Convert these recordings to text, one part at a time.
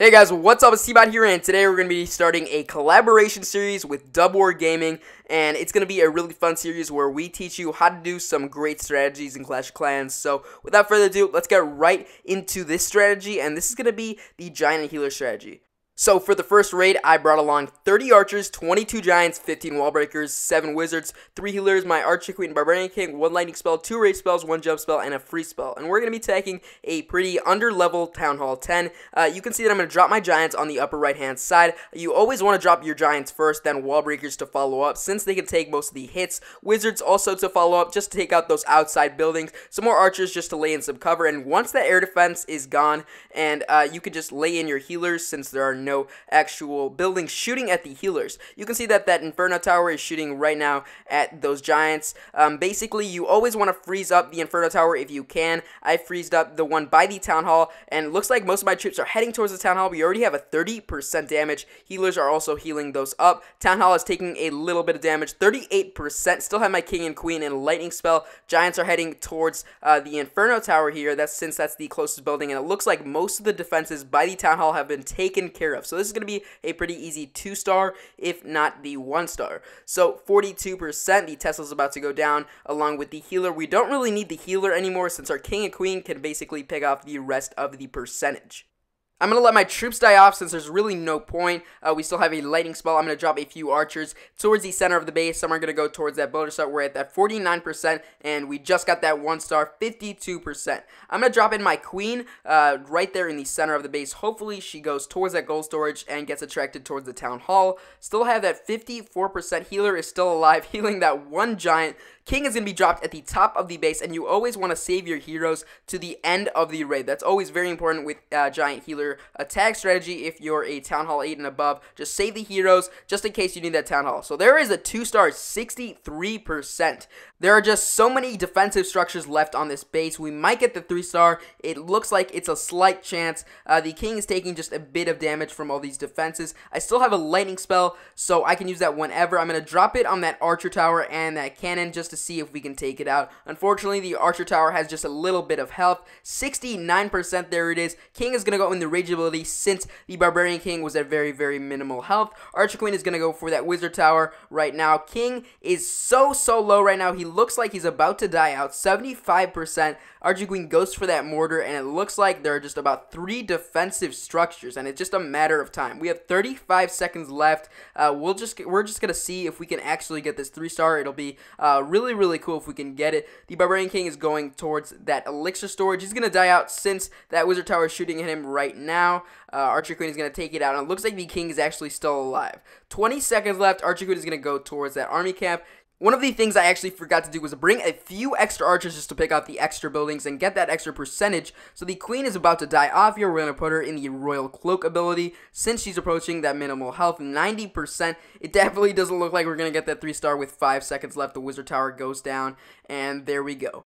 Hey guys, what's up? It's T-Bot here, and today we're going to be starting a collaboration series with Dubwar Gaming, and it's going to be a really fun series where we teach you how to do some great strategies in Clash of Clans. So, without further ado, let's get right into this strategy, and this is going to be the Giant and Healer strategy. So, for the first raid, I brought along 30 archers, 22 giants, 15 wall breakers, 7 wizards, 3 healers, my archer queen, Barbarian king, 1 lightning spell, 2 rage spells, 1 jump spell, and a free spell. And we're going to be taking a pretty under-level Town Hall 10. You can see that I'm going to drop my giants on the upper right-hand side. You always want to drop your giants first, then wall breakers to follow up, since they can take most of the hits. Wizards also to follow up, just to take out those outside buildings. Some more archers just to lay in some cover. And once that air defense is gone, and you can just lay in your healers, since there are no actual buildings shooting at the healers. You can see that that Inferno Tower is shooting right now at those giants. Basically, you always want to freeze up the Inferno Tower if you can. I freezed up the one by the Town Hall, and it looks like most of my troops are heading towards the Town Hall. We already have a 30% damage. Healers are also healing those up. Town Hall is taking a little bit of damage, 38%. Still have my King and Queen and a Lightning Spell. Giants are heading towards the Inferno Tower here. Since that's the closest building, and it looks like most of the defenses by the Town Hall have been taken care of. So this is going to be a pretty easy 2-star, if not the 1-star. So 42%, the Tesla's about to go down along with the healer. We don't really need the healer anymore, since our king and queen can basically pick off the rest of the percentage. I'm going to let my troops die off, since there's really no point. We still have a lightning spell. I'm going to drop a few archers towards the center of the base. Some are going to go towards that builder start. We're at that 49%, and we just got that 1-star, 52%. I'm going to drop in my queen right there in the center of the base. Hopefully, she goes towards that gold storage and gets attracted towards the town hall. Still have that 54%. Healer is still alive, healing that one giant. King is going to be dropped at the top of the base, and you always want to save your heroes to the end of the raid. That's always very important with giant healer attack strategy. If you're a Town Hall 8 and above, just save the heroes just in case you need that Town Hall. So there is a 2-star, 63%. There are just so many defensive structures left on this base. We might get the 3-star. It looks like it's a slight chance. The king is taking just a bit of damage from all these defenses. I still have a lightning spell, so I can use that whenever. I'm going to drop it on that archer tower and that cannon just to see if we can take it out. Unfortunately, the archer tower has just a little bit of health. 69%, there it is. King is going to go in the rage ability, since the Barbarian King was at very, very minimal health. Archer Queen is going to go for that wizard tower right now. King is so low right now. He looks like he's about to die out. 75%. Archer Queen goes for that mortar, and it looks like there are just about 3 defensive structures, and it's just a matter of time. We have 35 seconds left. We're just going to see if we can actually get this 3-star. It'll be really cool if we can get it. The Barbarian King is going towards that elixir storage. He's going to die out, since that wizard tower is shooting at him right now. Archer Queen is going to take it out, and it looks like the king is actually still alive. 20 seconds left. Archer Queen is going to go towards that army camp. One of the things I actually forgot to do was bring a few extra archers just to pick out the extra buildings and get that extra percentage. So the queen is about to die off here. We're going to put her in the royal cloak ability, since she's approaching that minimal health, 90%. It definitely doesn't look like we're going to get that 3-star with 5 seconds left. The wizard tower goes down, and there we go.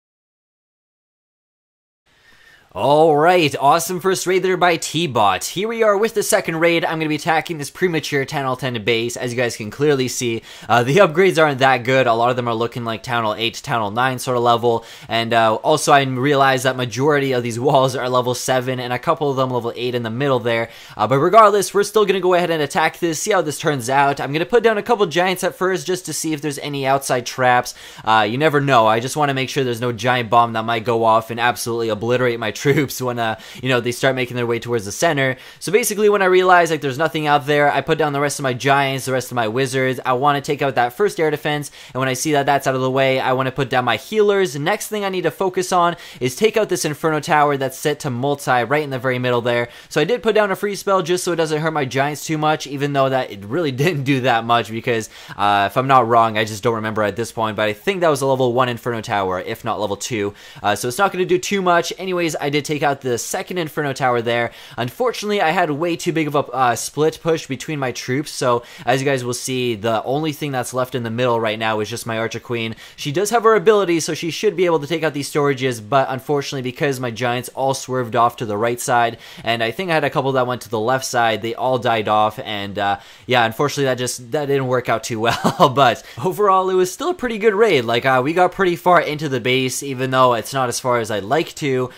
Alright, awesome first raid there by T-Bot. Here we are with the second raid. I'm going to be attacking this premature Town Hall 10 base. As you guys can clearly see, the upgrades aren't that good. A lot of them are looking like Town Hall 8 to Town Hall 9 sort of level. And also I realized that majority of these walls are level 7 and a couple of them level 8 in the middle there. But regardless, we're still going to go ahead and attack this, see how this turns out. I'm going to put down a couple giants at first just to see if there's any outside traps. You never know. I just want to make sure there's no giant bomb that might go off and absolutely obliterate my troops when you know, they start making their way towards the center. So basically, when I realize like there's nothing out there, I put down the rest of my giants, the rest of my wizards. I want to take out that first air defense, and when I see that that's out of the way, I want to put down my healers. The next thing I need to focus on is take out this Inferno Tower that's set to multi right in the very middle there. So I did put down a free spell just so it doesn't hurt my giants too much, even though that it really didn't do that much, because if I'm not wrong, I just don't remember at this point, but I think that was a level 1 Inferno Tower, if not level 2. So it's not going to do too much. Anyways, I did take out the second Inferno Tower there. Unfortunately, I had way too big of a split push between my troops, so as you guys will see, the only thing that's left in the middle right now is just my Archer Queen. She does have her ability, so she should be able to take out these storages, but unfortunately, because my giants all swerved off to the right side, and I think I had a couple that went to the left side, they all died off, and yeah, unfortunately, that didn't work out too well, but overall, it was still a pretty good raid. Like, we got pretty far into the base, even though it's not as far as I'd like to,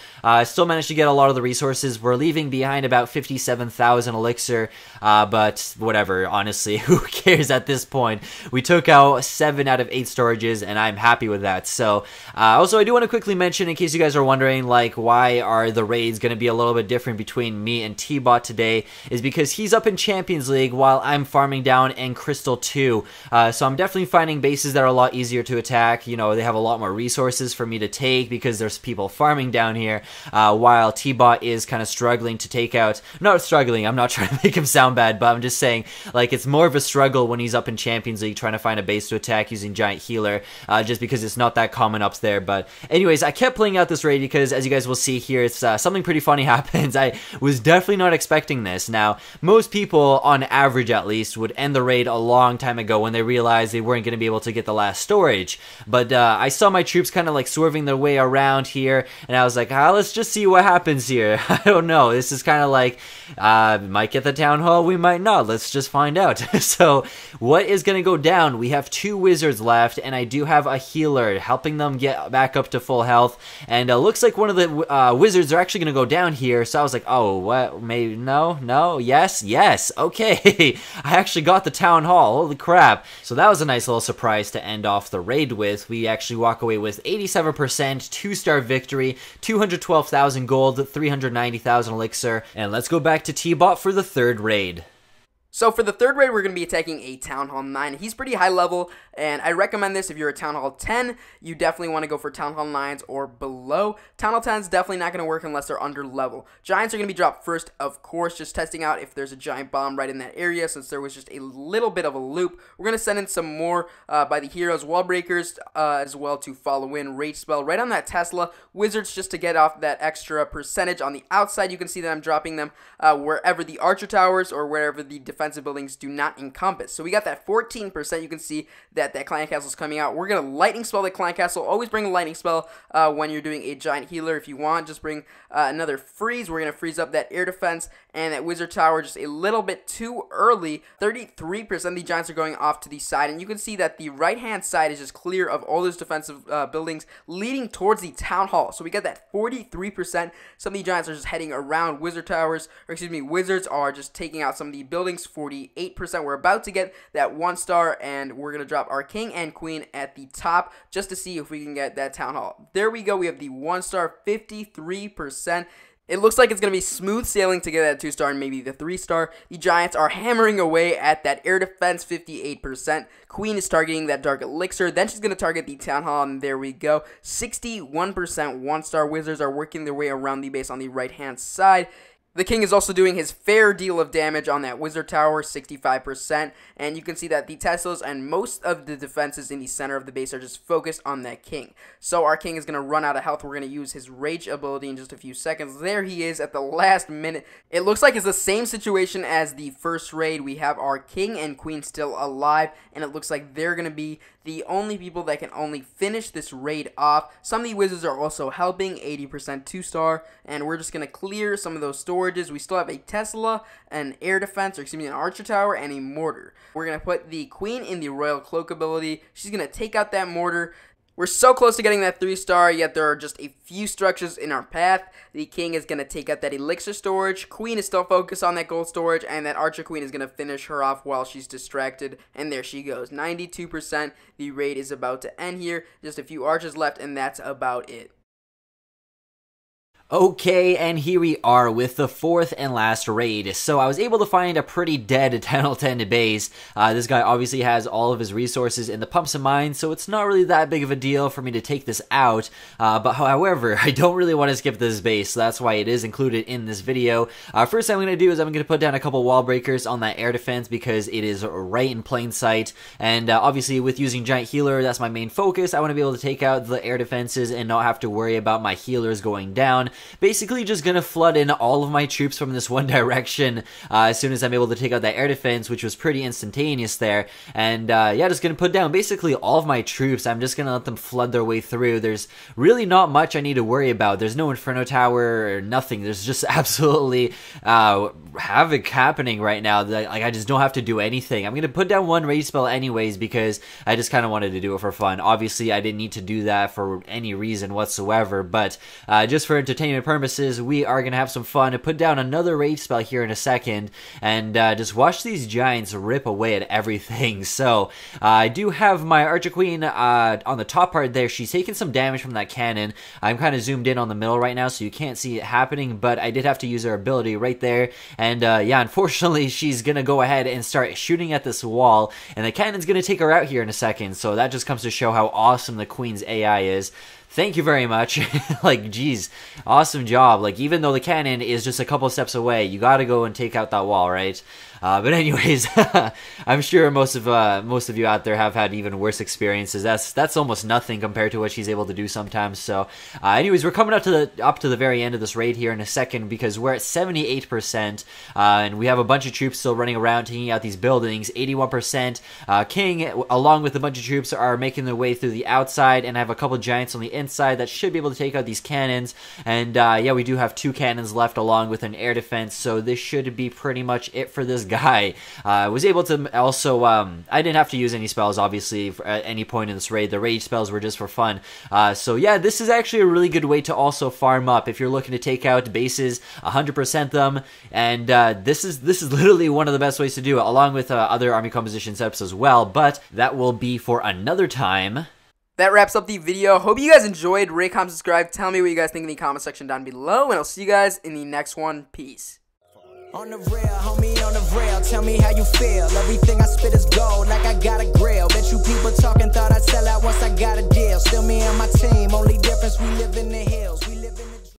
Still managed to get a lot of the resources. We're leaving behind about 57,000 elixir, but whatever, honestly, who cares at this point? We took out 7 out of 8 storages, and I'm happy with that. So, also, I do want to quickly mention, in case you guys are wondering, like, why are the raids going to be a little bit different between me and T-Bot today, is because he's up in Champions League while I'm farming down in Crystal 2. So I'm definitely finding bases that are a lot easier to attack. You know, they have a lot more resources for me to take because there's people farming down here, while T-Bot is kind of struggling to take out, not struggling, I'm not trying to make him sound bad, but I'm just saying, like, it's more of a struggle when he's up in Champions League trying to find a base to attack using Giant Healer, just because it's not that common up there. But anyways, I kept playing out this raid because, as you guys will see here, it's something pretty funny happens. I was definitely not expecting this. Now, most people, on average at least, would end the raid a long time ago when they realized they weren't going to be able to get the last storage. But I saw my troops kind of like swerving their way around here, and I was like, let's just see what happens here. I don't know. This is kind of like, might get the town hall, we might not. Let's just find out. So, what is going to go down? We have 2 wizards left, and I do have a healer helping them get back up to full health. And looks like one of the wizards are actually going to go down here. So I was like, oh, what? Maybe no, yes, okay. I actually got the town hall. Holy crap. So that was a nice little surprise to end off the raid with. We actually walk away with 87%, 2-star victory, 212,000 gold, 390,000 elixir. And let's go back to T-Bot for the 3rd raid. So for the 3rd raid, we're going to be attacking a Town Hall 9. He's pretty high level, and I recommend this if you're a Town Hall 10. You definitely want to go for Town Hall 9s or below. Town Hall 10s definitely not going to work unless they're under level. Giants are going to be dropped first, of course, just testing out if there's a giant bomb right in that area, since there was just a little bit of a loop. We're going to send in some more by the heroes, wall breakers, as well to follow in, rage spell right on that Tesla. Wizards just to get off that extra percentage on the outside. You can see that I'm dropping them wherever the archer towers or wherever the defensive buildings do not encompass. So we got that 14%. You can see that clan castle is coming out. We're going to lightning spell the clan castle. Always bring a lightning spell when you're doing a giant healer. If you want, just bring another freeze. We're going to freeze up that air defense and that wizard tower just a little bit too early. 33% of the giants are going off to the side, and you can see that the right hand side is just clear of all those defensive buildings leading towards the town hall. So we got that 43%. Some of the giants are just heading around wizard towers, or excuse me, wizards are just taking out some of the buildings. 48%. We're about to get that 1-star, and we're going to drop our king and queen at the top just to see if we can get that town hall. There we go. We have the 1-star, 53%. It looks like it's going to be smooth sailing to get that 2-star and maybe the 3-star. The Giants are hammering away at that air defense, 58%. Queen is targeting that dark elixir. Then she's going to target the town hall, and there we go. 61% 1-star. Wizards are working their way around the base on the right-hand side. The king is also doing his fair deal of damage on that wizard tower, 65%, and you can see that the Teslas and most of the defenses in the center of the base are just focused on that king. So our king is going to run out of health. We're going to use his rage ability in just a few seconds. There he is at the last minute. It looks like it's the same situation as the first raid. We have our king and queen still alive, and it looks like they're going to be the only people that can only finish this raid off. Some of the wizards are also helping, 80% 2-star, and we're just going to clear some of those storages. We still have a Tesla, an air defense, or excuse me, an archer tower, and a mortar. We're going to put the queen in the royal cloak ability. She's going to take out that mortar. We're so close to getting that 3-star, yet there are just a few structures in our path. The king is going to take out that elixir storage. Queen is still focused on that gold storage, and that archer queen is going to finish her off while she's distracted. And there she goes, 92%. The raid is about to end here. Just a few archers left, and that's about it. Okay, and here we are with the 4th and last raid. So I was able to find a pretty dead Tunnel 10 base. This guy obviously has all of his resources in the pumps and mines, so it's not really that big of a deal for me to take this out. But however, I don't really want to skip this base, so that's why it is included in this video. First thing I'm going to do is I'm going to put down a couple wall breakers on that air defense because it is right in plain sight. And obviously with using Giant Healer, that's my main focus. I want to be able to take out the air defenses and not have to worry about my healers going down. Basically just gonna flood in all of my troops from this one direction as soon as I'm able to take out that air defense, which was pretty instantaneous there. And yeah, just gonna put down basically all of my troops. I'm just gonna let them flood their way through. There's really not much I need to worry about. There's no Inferno Tower or nothing. There's just absolutely havoc happening right now. Like, I just don't have to do anything. I'm gonna put down one rage spell anyways because I just kind of wanted to do it for fun. Obviously, I didn't need to do that for any reason whatsoever, but just for entertainment entertainment purposes, we are going to have some fun and put down another rage spell here in a second, and just watch these giants rip away at everything. So, I do have my Archer Queen on the top part there. She's taking some damage from that cannon. I'm kind of zoomed in on the middle right now, so you can't see it happening, but I did have to use her ability right there, and yeah, unfortunately, she's going to go ahead and start shooting at this wall, and the cannon's going to take her out here in a second, so that just comes to show how awesome the Queen's AI is. Thank you very much. Like, geez, awesome job. Like, even though the cannon is just a couple steps away, you gotta go and take out that wall, right? But anyways, I'm sure most of you out there have had even worse experiences. That's almost nothing compared to what she's able to do sometimes. So, anyways, we're coming up to the very end of this raid here in a second, because we're at 78%, and we have a bunch of troops still running around taking out these buildings. 81%. King, along with a bunch of troops, are making their way through the outside, and I have a couple giants on the inside that should be able to take out these cannons. And yeah, we do have 2 cannons left along with an air defense, so this should be pretty much it for this guy. I was able to also, I didn't have to use any spells, obviously, at any point in this raid. The rage spells were just for fun. So yeah, this is actually a really good way to also farm up if you're looking to take out bases, 100% them, and this is literally one of the best ways to do it, along with other army composition setups as well, but that will be for another time. That wraps up the video. Hope you guys enjoyed. Rate, comment, subscribe. Tell me what you guys think in the comment section down below, and I'll see you guys in the next one. Peace. On the rail, homie, on the rail, tell me how you feel. Everything I spit is gold, like I got a grill. Bet you people talking thought I'd sell out once I got a deal. Still me and my team, only difference we live in the hills. We live in